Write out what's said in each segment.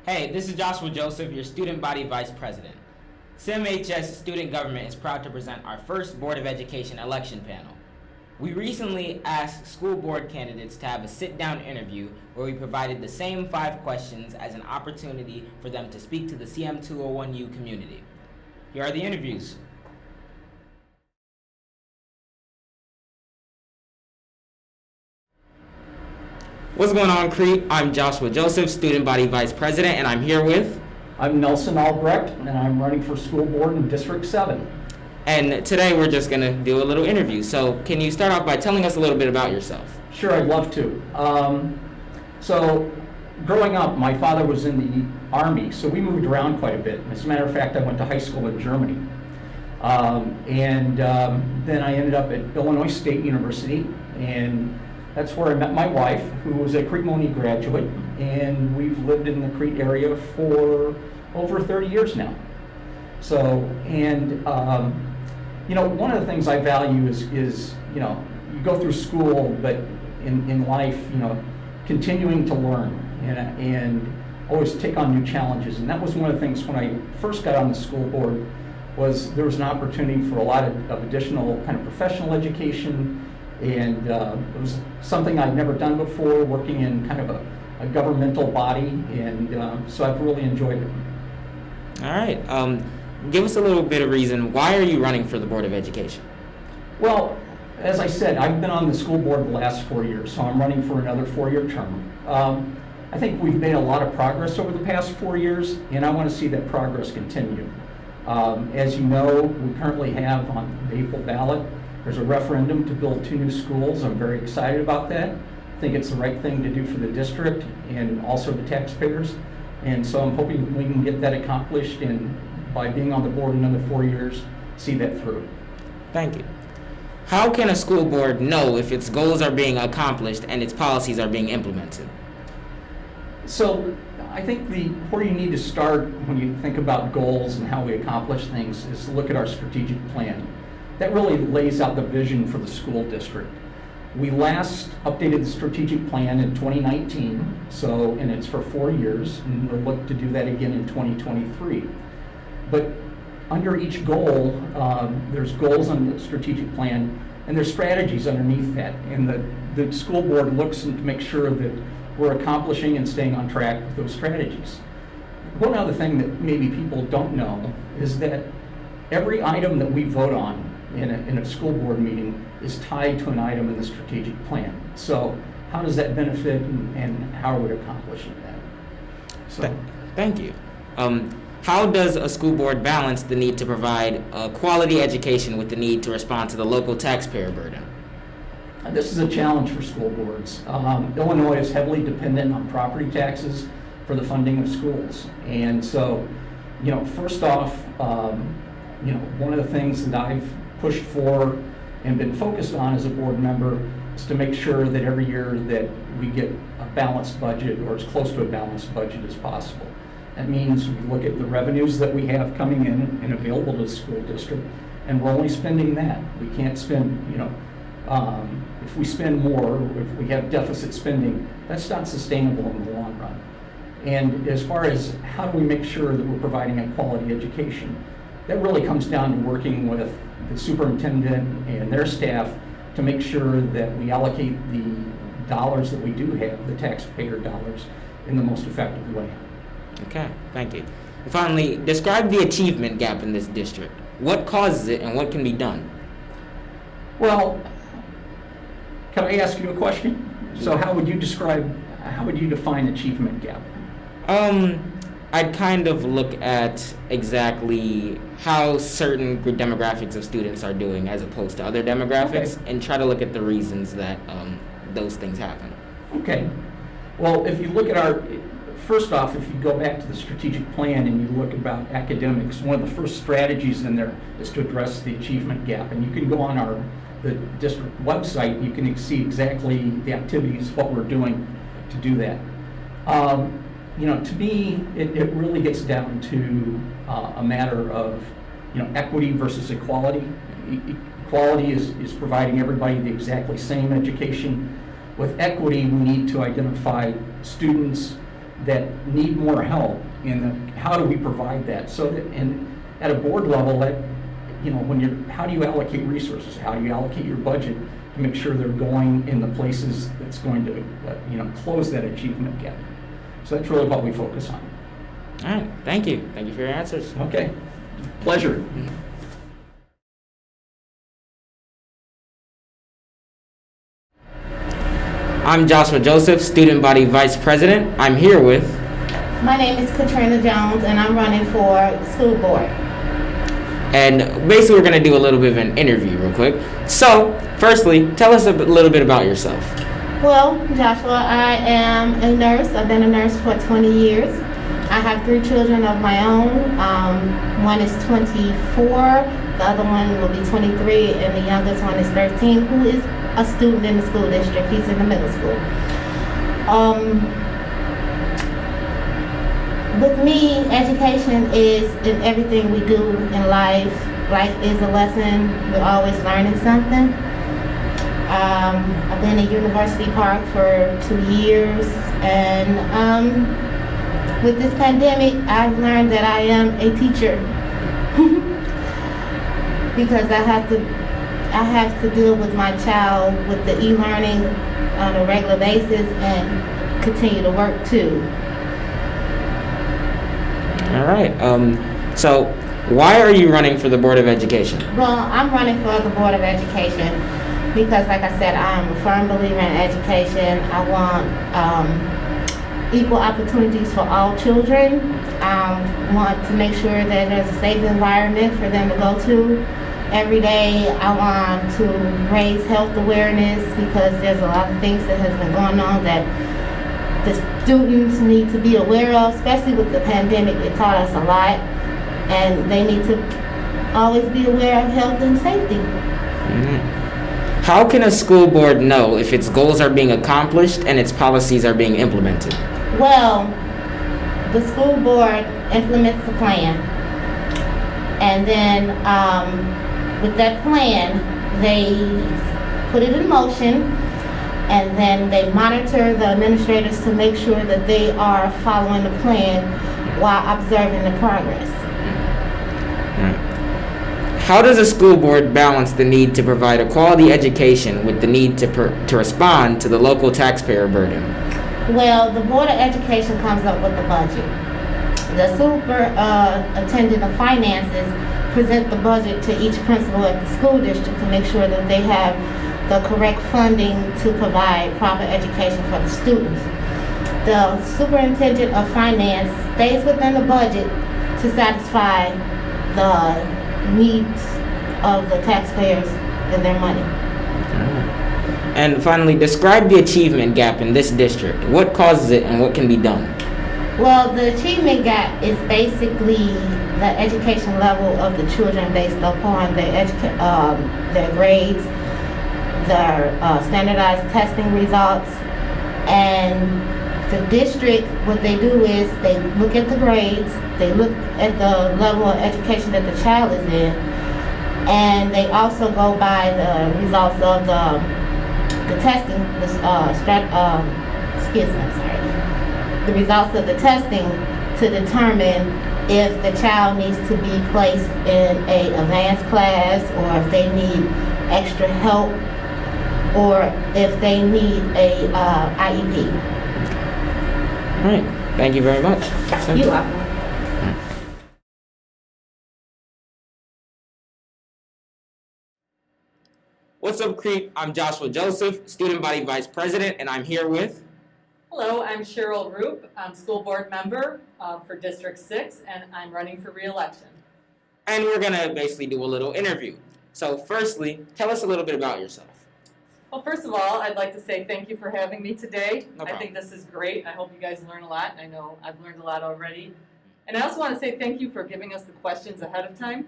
Hey, this is Joshua Joseph, your Student Body Vice President. CMHS Student Government is proud to present our first Board of Education election panel. We recently asked school board candidates to have a sit-down interview where we provided the same 5 questions as an opportunity for them to speak to the CM201U community. Here are the interviews. What's going on, Crete? I'm Joshua Joseph, Student Body Vice President, and I'm here with... I'm Nelson Albrecht, and I'm running for school board in District 7. And today we're just going to do a little interview. So can you start off by telling us a little bit about yourself? Sure, I'd love to. So growing up, my father was in the Army, so we moved around quite a bit. As a matter of fact, I went to high school in Germany. Then I ended up at Illinois State University, and that's where I met my wife, who was a Crete-Monee graduate, and we've lived in the Crete area for over 30 years now. So, one of the things I value is you go through school, but in life, continuing to learn and always take on new challenges. And that was one of the things when I first got on the school board, was there was an opportunity for a lot of additional kind of professional education. And it was something I'd never done before, working in kind of a governmental body, and so I've really enjoyed it. All right. Give us a little bit of reason. Why are you running for the Board of Education? Well, as I said, I've been on the school board the last 4 years, so I'm running for another 4-year term. I think we've made a lot of progress over the past 4 years, and I want to see that progress continue. As you know, we currently have on the April ballot, there's a referendum to build 2 new schools. I'm very excited about that. I think it's the right thing to do for the district and also the taxpayers. And so I'm hoping we can get that accomplished, and by being on the board another 4 years, see that through. Thank you. How can a school board know if its goals are being accomplished and its policies are being implemented? So I think where you need to start when you think about goals and how we accomplish things is to look at our strategic plan. That really lays out the vision for the school district. We last updated the strategic plan in 2019, and it's for 4 years, and we'll look to do that again in 2023. But under each goal, there's goals on the strategic plan, and there's strategies underneath that. And the school board looks to make sure that we're accomplishing and staying on track with those strategies. One other thing that maybe people don't know is that every item that we vote on in a school board meeting is tied to an item in the strategic plan. So how does that benefit, and how are we accomplishing that? So, Thank you. How does a school board balance the need to provide a quality education with the need to respond to the local taxpayer burden? This is a challenge for school boards. Illinois is heavily dependent on property taxes for the funding of schools. And so, first off, one of the things that I've pushed for and been focused on as a board member is to make sure that every year that we get a balanced budget, or as close to a balanced budget as possible. That means we look at the revenues that we have coming in and available to the school district, and we're only spending that. We can't spend, if we spend more, if we have deficit spending, that's not sustainable in the long run. And as far as how do we make sure that we're providing a quality education, that really comes down to working with the superintendent and their staff to make sure that we allocate the dollars that we do have, the taxpayer dollars, in the most effective way. Okay, thank you. And finally, describe the achievement gap in this district. What causes it and what can be done? Well, can I ask you a question? So how would you define achievement gap? I'd kind of look at exactly how certain demographics of students are doing as opposed to other demographics, and try to look at the reasons that those things happen. Okay. Well, if you look at first off, if you go back to the strategic plan and you look about academics, one of the first strategies in there is to address the achievement gap. And you can go on the district website, you can see exactly the activities, what we're doing to do that. To me, it really gets down to a matter of, equity versus equality. Equality is providing everybody the exactly same education. With equity, we need to identify students that need more help, and how do we provide that? So that, and at a board level, that, you know, when you're, how do you allocate resources? How do you allocate your budget to make sure they're going in the places that's going to, you know, close that achievement gap? So that's really what we focus on. All right, thank you. Thank you for your answers. Okay, pleasure. I'm Joshua Joseph, Student Body Vice President. I'm here with... My name is Katrina Jones, and I'm running for school board. And basically, we're going to do a little bit of an interview real quick. So, firstly, tell us a little bit about yourself. Well, Joshua, I am a nurse. I've been a nurse for 20 years. I have 3 children of my own. One is 24, the other one will be 23, and the youngest one is 13, who is a student in the school district. He's in the middle school. With me, education is in everything we do in life. Life is a lesson. We're always learning something. I've been at University Park for 2 years, and with this pandemic, I've learned that I am a teacher because I have to deal with my child with the e-learning on a regular basis and continue to work too. All right. So, why are you running for the Board of Education? Well, I'm running for the Board of Education because, like I said, I'm a firm believer in education. I want equal opportunities for all children. I want to make sure that there's a safe environment for them to go to every day. I want to raise health awareness because there's a lot of things that has been going on that the students need to be aware of, especially with the pandemic. It taught us a lot, and they need to always be aware of health and safety. Mm-hmm. How can a school board know if its goals are being accomplished and its policies are being implemented? Well, the school board implements the plan, and then with that plan, they put it in motion, and then they monitor the administrators to make sure that they are following the plan while observing the progress. How does a school board balance the need to provide a quality education with the need to respond to the local taxpayer burden? Well, the Board of Education comes up with the budget. The superintendent of finances present the budget to each principal at the school district to make sure that they have the correct funding to provide proper education for the students. The superintendent of finance stays within the budget to satisfy the needs of the taxpayers and their money. And finally, describe the achievement gap in this district. What causes it and what can be done? Well, the achievement gap is basically the education level of the children based upon their grades, their standardized testing results, and the district, what they do is they look at the grades, they look at the level of education that the child is in, and they also go by the results of the testing, the results of the testing to determine if the child needs to be placed in an advanced class, or if they need extra help, or if they need a IEP. All right. Thank you very much. You're welcome. What's up, Crete? I'm Joshua Joseph, Student Body Vice President, and I'm here with... Hello, I'm Cheryl Roop. I'm school board member for District 6, and I'm running for re-election. And we're going to basically do a little interview. So firstly, tell us a little bit about yourself. Well, first of all, I'd like to say thank you for having me today. No problem. I think this is great. I hope you guys learn a lot. I know I've learned a lot already. And I also want to say thank you for giving us the questions ahead of time,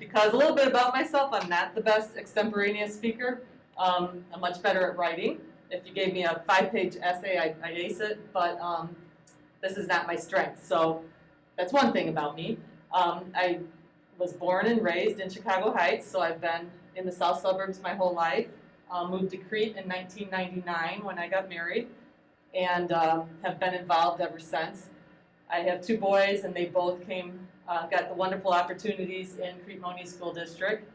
because a little bit about myself, I'm not the best extemporaneous speaker. I'm much better at writing. If you gave me a 5-page essay, I'd ace it, but this is not my strength. So that's one thing about me. I was born and raised in Chicago Heights, so I've been in the south suburbs my whole life. Moved to Crete in 1999 when I got married. and have been involved ever since. I have 2 boys, and they both got the wonderful opportunities in Crete-Monee School District,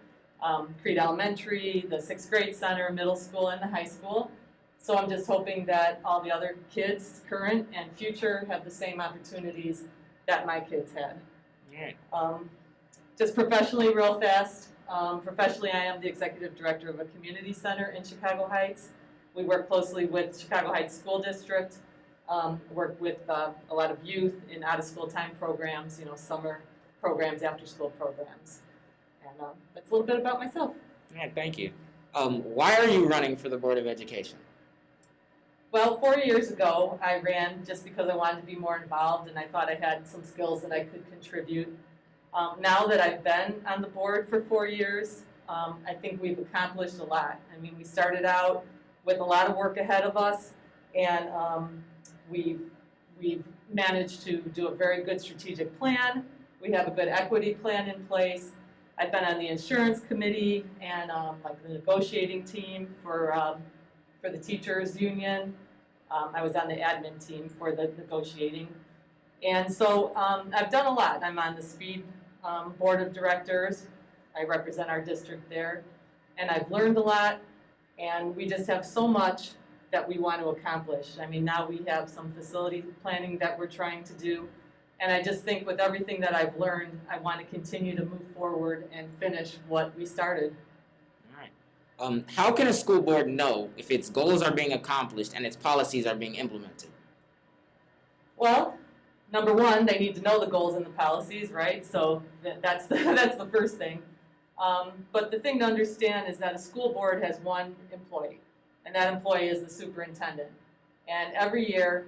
Crete Elementary, the 6th grade center, middle school, and the high school. So I'm just hoping that all the other kids, current and future, have the same opportunities that my kids had. All right. Just professionally, real fast. Professionally, I am the executive director of a community center in Chicago Heights. We work closely with Chicago Heights School District, work with a lot of youth in out-of-school time programs, summer programs, after-school programs. And that's a little bit about myself. All right, thank you. Why are you running for the Board of Education? Well, 4 years ago, I ran just because I wanted to be more involved, and I thought I had some skills that I could contribute. Now that I've been on the board for 4 years, I think we've accomplished a lot. I mean, we started out with a lot of work ahead of us, and we've managed to do a very good strategic plan. We have a good equity plan in place. I've been on the insurance committee and like the negotiating team for the teachers union. I was on the admin team for the negotiating. And so I've done a lot. I'm on the SPEED board of directors. I represent our district there. And I've learned a lot. And we just have so much that we want to accomplish. I mean, now we have some facility planning that we're trying to do. And I just think with everything that I've learned, I want to continue to move forward and finish what we started. All right. How can a school board know if its goals are being accomplished and its policies are being implemented? Well, number one, they need to know the goals and the policies, right? So that's the first thing. But the thing to understand is that a school board has one employee, and that employee is the superintendent. And every year,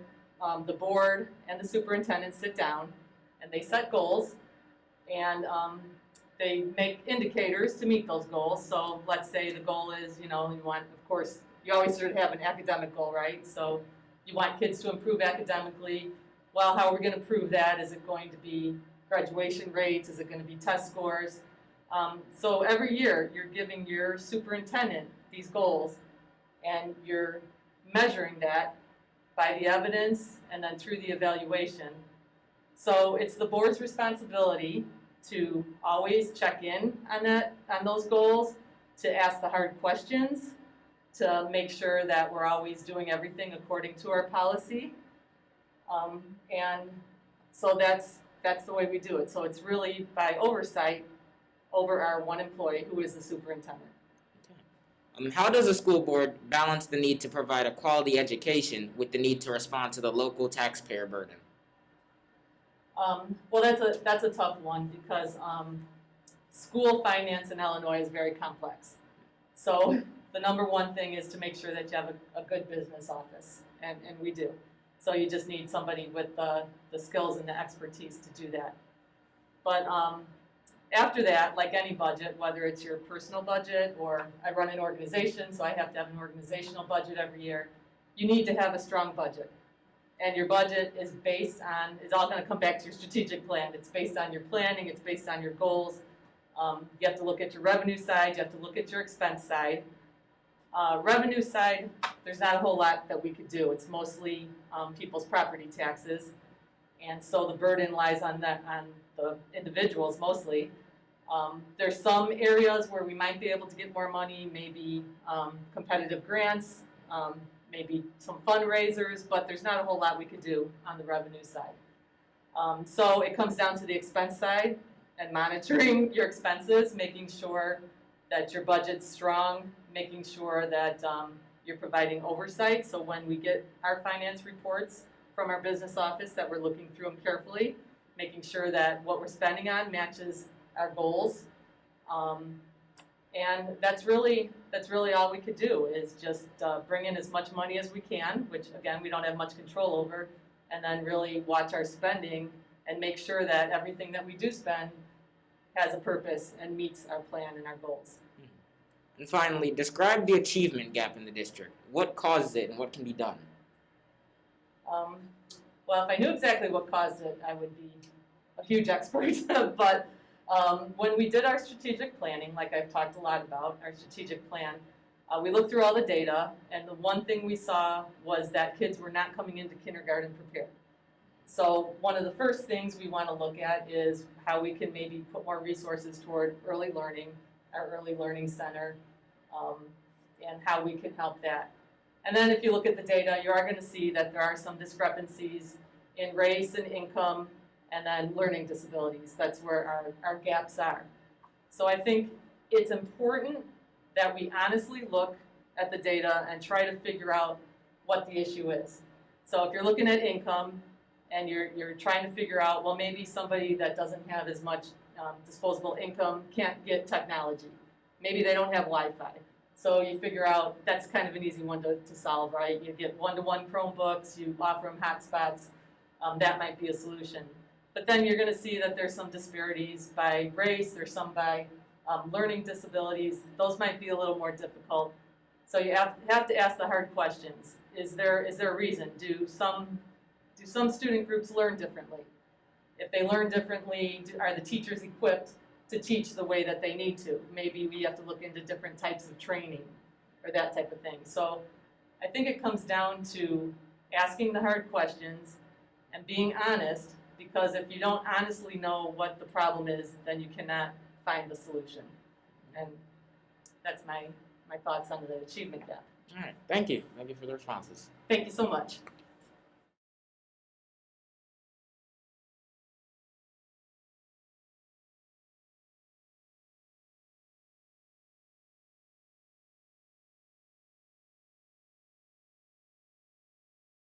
the board and the superintendent sit down and they set goals, and they make indicators to meet those goals. So let's say the goal is, you want, of course, you always sort of have an academic goal, right? So you want kids to improve academically. Well, how are we going to prove that? Is it going to be graduation rates? Is it going to be test scores? So every year you're giving your superintendent these goals, and you're measuring that by the evidence and then through the evaluation. So it's the board's responsibility to always check in on those goals, to ask the hard questions, to make sure that we're always doing everything according to our policy. And so that's the way we do it. So it's really by oversight over our one employee, who is the superintendent. How does a school board balance the need to provide a quality education with the need to respond to the local taxpayer burden? Well, that's a tough one, because school finance in Illinois is very complex. So the number one thing is to make sure that you have a good business office, and we do. So you just need somebody with the skills and the expertise to do that. But after that, like any budget, whether it's your personal budget or I run an organization, so I have to have an organizational budget every year, you need to have a strong budget. And your budget is based on, it's all going to come back to your strategic plan. It's based on your planning, it's based on your goals. You have to look at your revenue side, you have to look at your expense side. Revenue side, there's not a whole lot that we could do. It's mostly people's property taxes. And so the burden lies on the individuals mostly. There's some areas where we might be able to get more money, maybe competitive grants, maybe some fundraisers, but there's not a whole lot we could do on the revenue side. So it comes down to the expense side and monitoring your expenses, making sure that your budget's strong, making sure that you're providing oversight. So when we get our finance reports from our business office, that we're looking through them carefully, making sure that what we're spending on matches our goals. And that's really all we could do, is just bring in as much money as we can, which again, we don't have much control over, and then really watch our spending and make sure that everything that we do spend has a purpose and meets our plan and our goals. And finally, describe the achievement gap in the district. What causes it and what can be done? Well, if I knew exactly what caused it, I would be a huge expert. But when we did our strategic planning, like I've talked a lot about, our strategic plan, We looked through all the data, and the one thing we saw was that kids were not coming into kindergarten prepared. So one of the first things we want to look at is how we can maybe put more resources toward early learning, our early learning center, and how we can help that. And then if you look at the data, you are going to see that there are some discrepancies in race and income, and then learning disabilities. That's where our gaps are. So I think it's important that we honestly look at the data and try to figure out what the issue is. So if you're looking at income and you're trying to figure out, well, maybe somebody that doesn't have as much disposable income can't get technology. Maybe they don't have Wi-Fi. So you figure out, that's kind of an easy one to solve, right? You get one-to-one Chromebooks, you offer them hotspots, that might be a solution. But then you're gonna see that there's some disparities by race, there's some by learning disabilities. Those might be a little more difficult. So you have to ask the hard questions. Is there a reason? Do some student groups learn differently? If they learn differently, are the teachers equipped to teach the way that they need to? Maybe we have to look into different types of training or that type of thing. So I think it comes down to asking the hard questions and being honest, because if you don't honestly know what the problem is, then you cannot find the solution. And that's my thoughts on the achievement gap. All right, thank you. Thank you for the responses. Thank you so much.